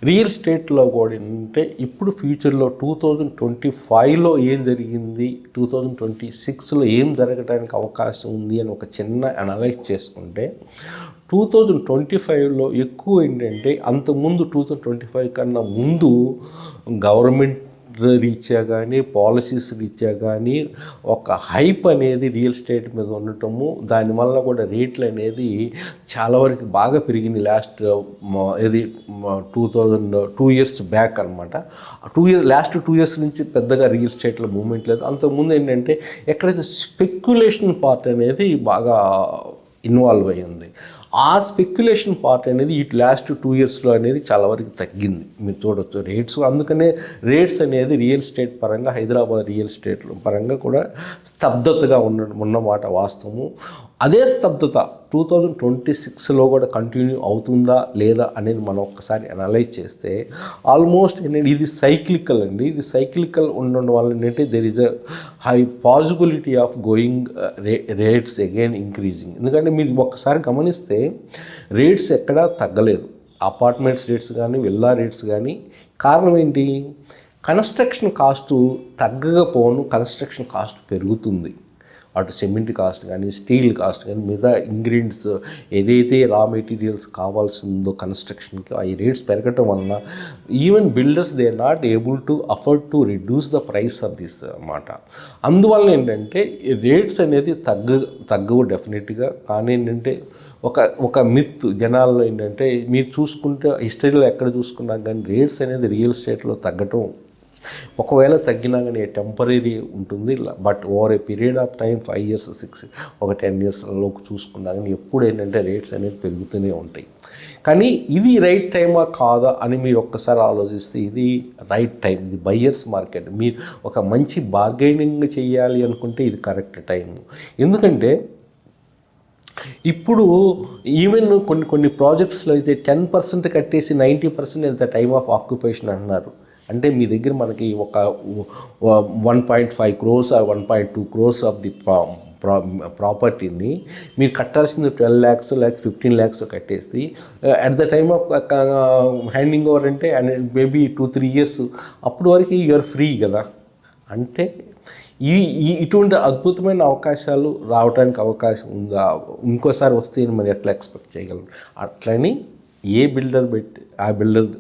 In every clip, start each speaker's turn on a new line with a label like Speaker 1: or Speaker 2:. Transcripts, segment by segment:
Speaker 1: Real ఎస్టేట్లో కూడా ఏంటంటే ఇప్పుడు ఫ్యూచర్లో 2025లో ఏం జరిగింది, 2026లో ఏం జరగడానికి అవకాశం ఉంది అని ఒక చిన్న అనలైజ్ చేసుకుంటే 2025లో ఎక్కువ ఏంటంటే అంతకుముందు 2025 కన్నా ముందు గవర్నమెంట్ రీత్యా కానీ పాలసీస్ రీత్యా కానీ ఒక హైప్ అనేది రియల్ ఎస్టేట్ మీద ఉండటము, దానివల్ల కూడా రేట్లు అనేది చాలా వరకు బాగా పెరిగింది. ఇది 2 ఇయర్స్ బ్యాక్ అనమాట. లాస్ట్ 2 ఇయర్స్ నుంచి పెద్దగా రియల్ ఎస్టేట్లో మూవ్మెంట్ లేదు. అంతకుముందు ఏంటంటే ఎక్కడైతే స్పెక్యులేషన్ పార్ట్ అనేది బాగా ఇన్వాల్వ్ అయ్యి ఉంది. ఆ స్పెక్యులేషన్ పార్ట్ అనేది ఈ లాస్ట్ 2 ఇయర్స్లో అనేది చాలా వరకు తగ్గింది. మీరు చూడవచ్చు రేట్స్. అందుకనే రేట్స్ అనేది రియల్ ఎస్టేట్ పరంగా హైదరాబాద్ రియల్ ఎస్టేట్ పరంగా కూడా స్తబ్దతగా ఉన్నమాట వాస్తవము. అదే స్తబ్దత 2026లో కూడా కంటిన్యూ అవుతుందా లేదా అనేది మనం ఒక్కసారి అనలైజ్ చేస్తే ఆల్మోస్ట్ ఏంటంటే ఇది సైక్లికల్ అండి. ఇది సైక్లికల్ ఉండడం వల్ల ఏంటంటే there is a high possibility of going rates again increasing. ఎందుకంటే మీరు ఒక్కసారి గమనిస్తే రేట్స్ ఎక్కడా తగ్గలేదు. అపార్ట్మెంట్స్ రేట్స్ కానీ విల్లా రేట్స్ కానీ. కారణం ఏంటి? కన్స్ట్రక్షన్ కాస్ట్ తగ్గకపోను, కన్స్ట్రక్షన్ కాస్ట్ పెరుగుతుంది. అటు సిమెంట్ కాస్ట్ కానీ స్టీల్ కాస్ట్ కానీ మిగతా ఇంగ్రీడియంట్స్ ఏదైతే రా మెటీరియల్స్ కావాల్సిందో కన్స్ట్రక్షన్కి ఆ రేట్స్ పెరగటం వలన even builders they are not able to afford to reduce the price of this అన్నమాట. అందువల్ల ఏంటంటే రేట్స్ అనేది తగ్గవు డెఫినెట్గా. కానీ ఏంటంటే ఒక మిత్ జనాల్లో ఏంటంటే మీరు చూసుకుంటే హిస్టరీలో ఎక్కడ చూసుకున్నా కానీ రేట్స్ అనేది రియల్ ఎస్టేట్లో తగ్గటం ఒకవేళ తగ్గినా కానీ టెంపరీ ఉంటుంది. But over a period of time 5 years 6 ఒక 10 ఇయర్స్లోకి చూసుకున్నా కానీ ఎప్పుడు ఏంటంటే రేట్స్ అనేది పెరుగుతూనే ఉంటాయి. కానీ ఇది రైట్ టైమా కాదా అని మీరు ఒక్కసారి ఆలోచిస్తే ఇది రైట్ టైం. ఇది బయ్యర్స్ మార్కెట్. మీరు ఒక మంచి బార్గెనింగ్ చేయాలి అనుకుంటే ఇది కరెక్ట్ టైము. ఎందుకంటే ఇప్పుడు ఈవెన్ కొన్ని ప్రాజెక్ట్స్లో అయితే 10% కట్టేసి 90% అయితే టైమ్ ఆఫ్ ఆక్యుపేషన్ అంటున్నారు. అంటే మీ దగ్గర మనకి ఒక 1.5 crores or 1.2 crores of the ప్రాపర్టీని మీరు కట్టాల్సింది 12 lakhs లేక 15 lakhs కట్టేసి at the time of handing over అంటే మేబీ 2-3 years అప్పటి వరకు యూఆర్ ఫ్రీ కదా. అంటే ఇటువంటి అద్భుతమైన అవకాశాలు రావడానికి అవకాశం ఉందా? ఇంకోసారి వస్తే మరి ఎట్లా ఎక్స్పెక్ట్ చేయగలరు? అట్లని ఏ బిల్డర్ పెట్టి ఆ బిల్డర్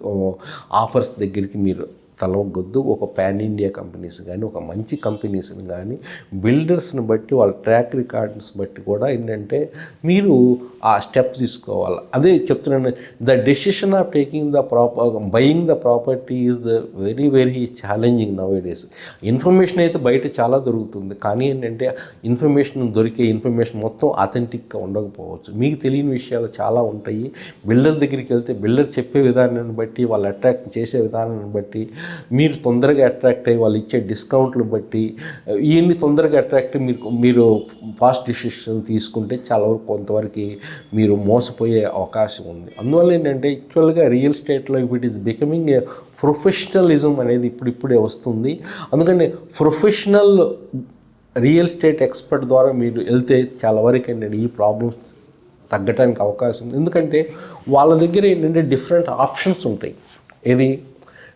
Speaker 1: ఆఫర్స్ దగ్గరికి మీరు తలవగొద్దు. ఒక పాన్ ఇండియా కంపెనీస్ కానీ ఒక మంచి కంపెనీస్ని కానీ బిల్డర్స్ని బట్టి వాళ్ళ ట్రాక్ రికార్డ్స్ బట్టి కూడా ఏంటంటే మీరు ఆ స్టెప్ తీసుకోవాలి. అదే చెప్తున్నాను, the decision of taking buying the property is very very challenging now days. Information అయితే బయట చాలా దొరుకుతుంది. కానీ ఏంటంటే దొరికే ఇన్ఫర్మేషన్ మొత్తం అథెంటిక్గా ఉండకపోవచ్చు. మీకు తెలియని విషయాలు చాలా ఉంటాయి. బిల్డర్ దగ్గరికి వెళ్తే బిల్డర్ చెప్పే విధానాన్ని బట్టి వాళ్ళు అట్రాక్ట్ చేసే విధానాన్ని బట్టి మీరు తొందరగా అట్రాక్ట్ అయ్యి వాళ్ళు ఇచ్చే డిస్కౌంట్లు బట్టి ఇవన్నీ తొందరగా అట్రాక్ట్ మీరు ఫాస్ట్ డిసిషన్ తీసుకుంటే చాలా వరకు కొంతవరకు మీరు మోసపోయే అవకాశం ఉంది. అందువల్ల ఏంటంటే యాక్చువల్గా రియల్ ఎస్టేట్లో it is becoming a professionalism అనేది ఇప్పుడిప్పుడే వస్తుంది. అందుకని ప్రొఫెషనల్ రియల్ ఎస్టేట్ ఎక్స్పర్ట్ ద్వారా మీరు వెళ్తే చాలా వరకు ఏంటంటే ఈ ప్రాబ్లమ్స్ తగ్గడానికి అవకాశం ఉంది. ఎందుకంటే వాళ్ళ దగ్గర ఏంటంటే డిఫరెంట్ ఆప్షన్స్ ఉంటాయి.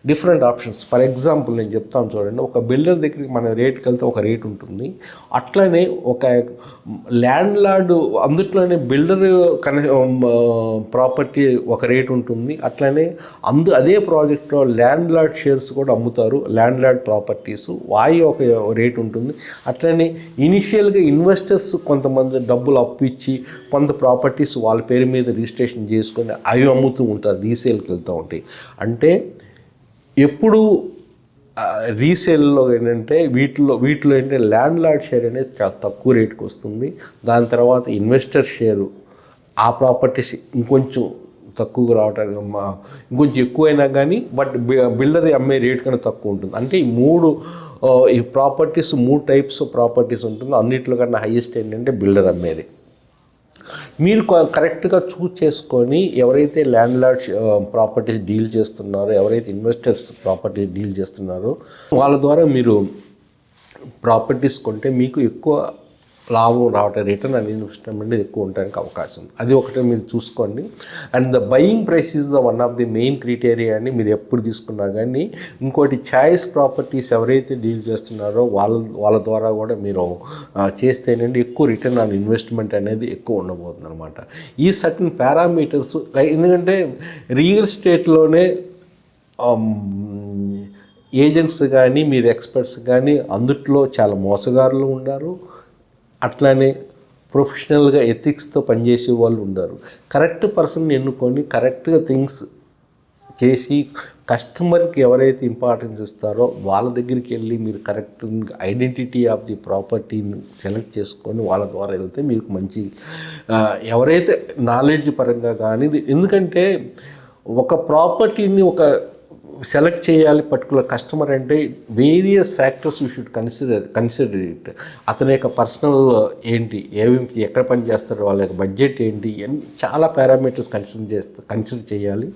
Speaker 1: Different options. ఫర్ ఎగ్జాంపుల్ నేను చెప్తాను చూడండి. ఒక బిల్డర్ దగ్గరికి మన రేట్కి వెళ్తే ఒక రేట్ ఉంటుంది. అట్లనే ఒక ల్యాండ్ లార్డ్ అందుట్లోనే బిల్డర్ ప్రాపర్టీ ఒక రేట్ ఉంటుంది. అట్లనే అదే ప్రాజెక్ట్లో ల్యాండ్ లార్డ్ షేర్స్ కూడా అమ్ముతారు. ల్యాండ్ లార్డ్ ప్రాపర్టీస్ ఒక రేట్ ఉంటుంది. అట్లనే ఇనిషియల్గా ఇన్వెస్టర్స్ కొంతమంది డబ్బులు అప్పిచ్చి కొంత ప్రాపర్టీస్ వాళ్ళ పేరు మీద రిజిస్ట్రేషన్ చేసుకొని అవి అమ్ముతూ ఉంటారు. రీసేల్కి వెళ్తూ ఉంటాయి. అంటే ఎప్పుడు రీసేల్లో ఏంటంటే వీటిలో ఏంటంటే ల్యాండ్ లార్డ్ షేర్ అనేది చాలా తక్కువ రేటుకి వస్తుంది. దాని తర్వాత ఇన్వెస్టర్ షేరు ఆ ప్రాపర్టీస్ ఇంకొంచెం తక్కువగా రావడానికి ఇంకొంచెం ఎక్కువైనా కానీ బట్ బిల్డర్ అమ్మే రేట్ కన్నా తక్కువ ఉంటుంది. అంటే ఈ ప్రాపర్టీస్ 3 types ప్రాపర్టీస్ ఉంటుంది. అన్నింటిలో కన్నా హైయెస్ట్ ఏంటంటే బిల్డర్ అమ్మేది. మీరు కరెక్ట్గా చూస్ చేసుకొని ఎవరైతే ల్యాండ్ లార్డ్ ప్రాపర్టీస్ డీల్ చేస్తున్నారో, ఎవరైతే ఇన్వెస్టర్స్ ప్రాపర్టీస్ డీల్ చేస్తున్నారో వాళ్ళ ద్వారా మీరు ప్రాపర్టీస్ కొంటే మీకు ఎక్కువ లాభం రావటం, రిటర్న్ ఆన్ ఇన్వెస్ట్మెంట్ ఎక్కువ ఉండడానికి అవకాశం ఉంది. అది ఒకటి మీరు చూసుకోండి. And the buying price is the one of the main criteria అని మీరు ఎప్పుడు తీసుకున్నా కానీ. ఇంకోటి చాయిస్ ప్రాపర్టీస్ ఎవరైతే డీల్ చేస్తున్నారో వాళ్ళ ద్వారా కూడా మీరు చేస్తేనండి ఎక్కువ రిటర్న్ ఆన్ ఇన్వెస్ట్మెంట్ అనేది ఎక్కువ ఉండబోతుంది అనమాట. ఈ సర్టన్ పారామీటర్స్, ఎందుకంటే రియల్ ఎస్టేట్లోనే ఏజెంట్స్ కానీ మీరు ఎక్స్పర్ట్స్ కానీ అందుట్లో చాలా మోసగారులు ఉన్నారు, అట్లానే ప్రొఫెషనల్గా ఎథిక్స్తో పనిచేసే వాళ్ళు ఉన్నారు. కరెక్ట్ పర్సన్ ఎన్నుకొని కరెక్ట్గా థింగ్స్ చేసి కస్టమర్కి ఎవరైతే ఇంపార్టెన్స్ ఇస్తారో వాళ్ళ దగ్గరికి వెళ్ళి మీరు కరెక్ట్ ఐడెంటిటీ ఆఫ్ ది ప్రాపర్టీని సెలెక్ట్ చేసుకొని వాళ్ళ ద్వారా వెళ్తే మీకు మంచి ఎవరైతే నాలెడ్జ్ పరంగా కానీ, ఎందుకంటే ఒక ప్రాపర్టీని సెలెక్ట్ చేయాలి పర్టికులర్ కస్టమర్ అంటే various factors you should consider it. అతని యొక్క పర్సనల్ ఏంటి, ఎక్కడ పని చేస్తారో, వాళ్ళ యొక్క బడ్జెట్ ఏంటి, చాలా పారామీటర్స్ కన్సిడర్ చేయాలి.